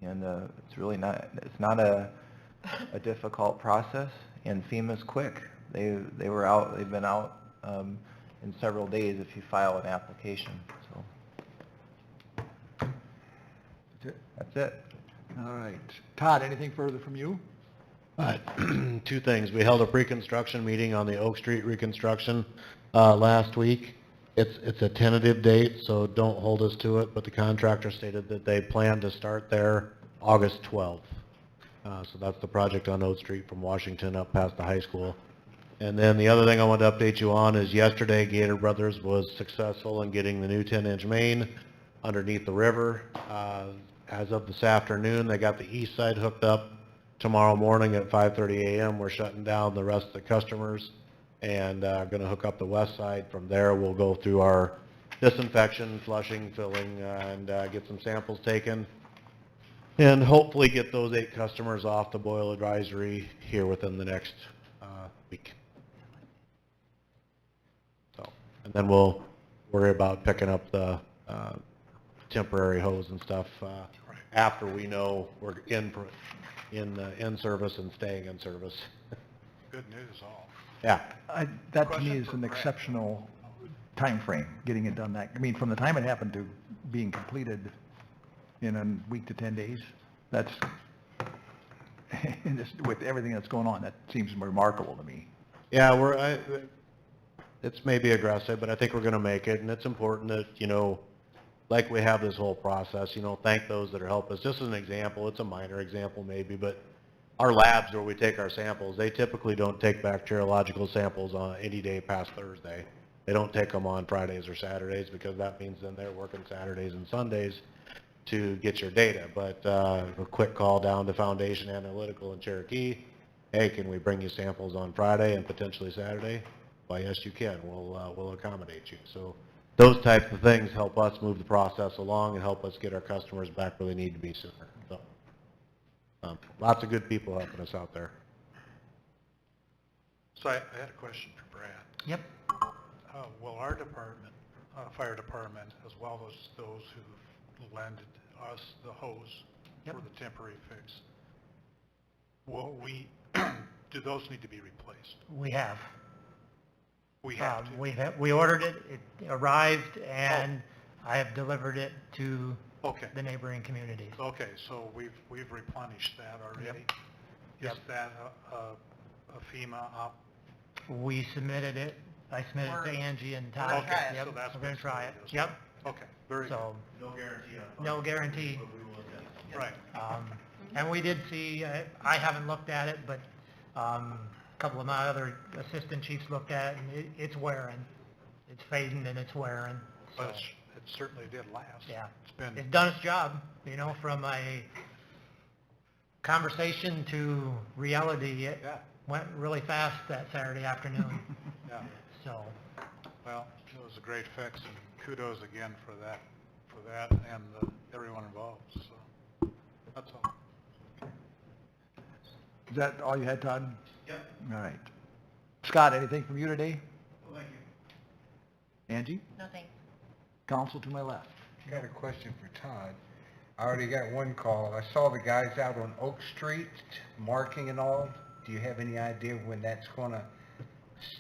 and it's really not, it's not a difficult process, and FEMA's quick. They've been out in several days if you file an application. So that's it. All right. Todd, anything further from you? Two things. We held a pre-construction meeting on the Oak Street reconstruction last week. It's a tentative date, so don't hold us to it, but the contractor stated that they plan to start there August 12th. So that's the project on Oak Street from Washington up past the high school. And then the other thing I want to update you on is yesterday Gator Brothers was successful in getting the new 10-inch main underneath the river. As of this afternoon, they got the east side hooked up. Tomorrow morning at 5:30 a.m. we're shutting down the rest of the customers and going to hook up the west side. From there we'll go through our disinfection, flushing, filling, and get some samples taken, and hopefully get those 8 customers off the boil advisory here within the next week. So, and then we'll worry about picking up the temporary hose and stuff after we know we're in service and staying in service. Good news all. Yeah. That to me Question is for an Brad. exceptional time frame, getting it done that, I mean, from the time it happened to being completed in a week to 10 days, that's, with everything that's going on, that seems remarkable to me. Yeah, it's maybe aggressive, but I think we're going to make it, and it's important that, you know, like we have this whole process, you know, thank those that are helping us. Just as an example, it's a minor example maybe, but our labs where we take our samples, they typically don't take bacteriological samples on any day past Thursday. They don't take them on Fridays or Saturdays because that means then they're working Saturdays and Sundays to get your data. But a quick call down to Foundation Analytical in Cherokee. Hey, can we bring you samples on Friday and potentially Saturday? Why, yes, you can. We'll accommodate you. So those types of things help us move the process along and help us get our customers back where they need to be sooner. So, lots of good people helping us out there. So I had a question for Brad. Yep. Will our department, fire department, as well as those who lended us the hose Yep. for the temporary fix, will we, do those need to be replaced? We have. We have to. We ordered it, it arrived, and I have delivered it to Okay. the neighboring communities. Okay, so we've replenished that already? Yep. Is that a FEMA op? We submitted it, I submitted it to Angie and Todd. We're gonna try it. Yep, So that's we're gonna what's try it. going on. Yep, Okay, very good. so, No guarantee on no guarantee. Right. And we did see, I haven't looked at it, but a couple of my other assistant chiefs looked at it, and it's wearing. It's fading and it's wearing. So, But it certainly did last. yeah, It's been, it's done its job, you know, from a conversation to reality. It yeah, went really fast that Saturday afternoon, yeah. so. Well, it was a great fix, and kudos again for that and everyone involved, so that's all. Is that all you had, Todd? Yep. All right. Scott, anything from you today? Thank you. Angie? Nothing. Counsel to my left. I got a question for Todd. I already got one call. I saw the guys out on Oak Street marking and all. do you have any idea when that's gonna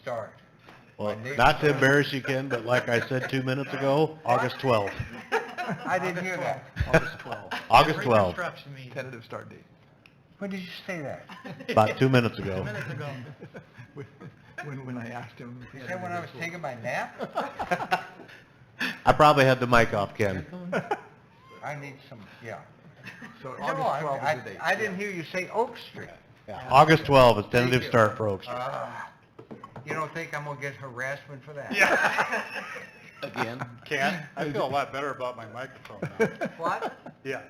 start? Well, My neighbors not to are- embarrass you, Ken, but like I said 2 minutes ago, August 12th. I didn't hear that. August 12th, August 12th, Reconstruction meeting. tentative start date. When did you say that? about 2 minutes ago. Minutes ago. When I asked him. Is that when I was taking my nap? I probably had the mic off, Ken. I need some, yeah. So No, August 12th I is the date. I didn't hear you say Oak Street. Yeah, August 12th is tentative Thank you. start for Oak Street. You don't think I'm gonna get harassment for that? Again, Ken, I feel a lot better about my microphone now. What? Yeah.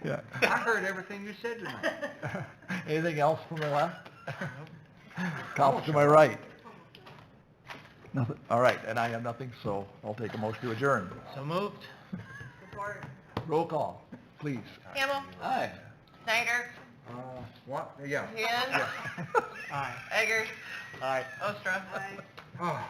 Yeah. I heard everything you said tonight. Anything else from the left? Council to my right? Nothing, all right, and I have nothing, so I'll take a motion to adjourn. So moved. Support. Roll call, please. Hamel, aye. Snyder, What? Yeah. Hand, Aye. Eggers, Aye. Ostra. Oh.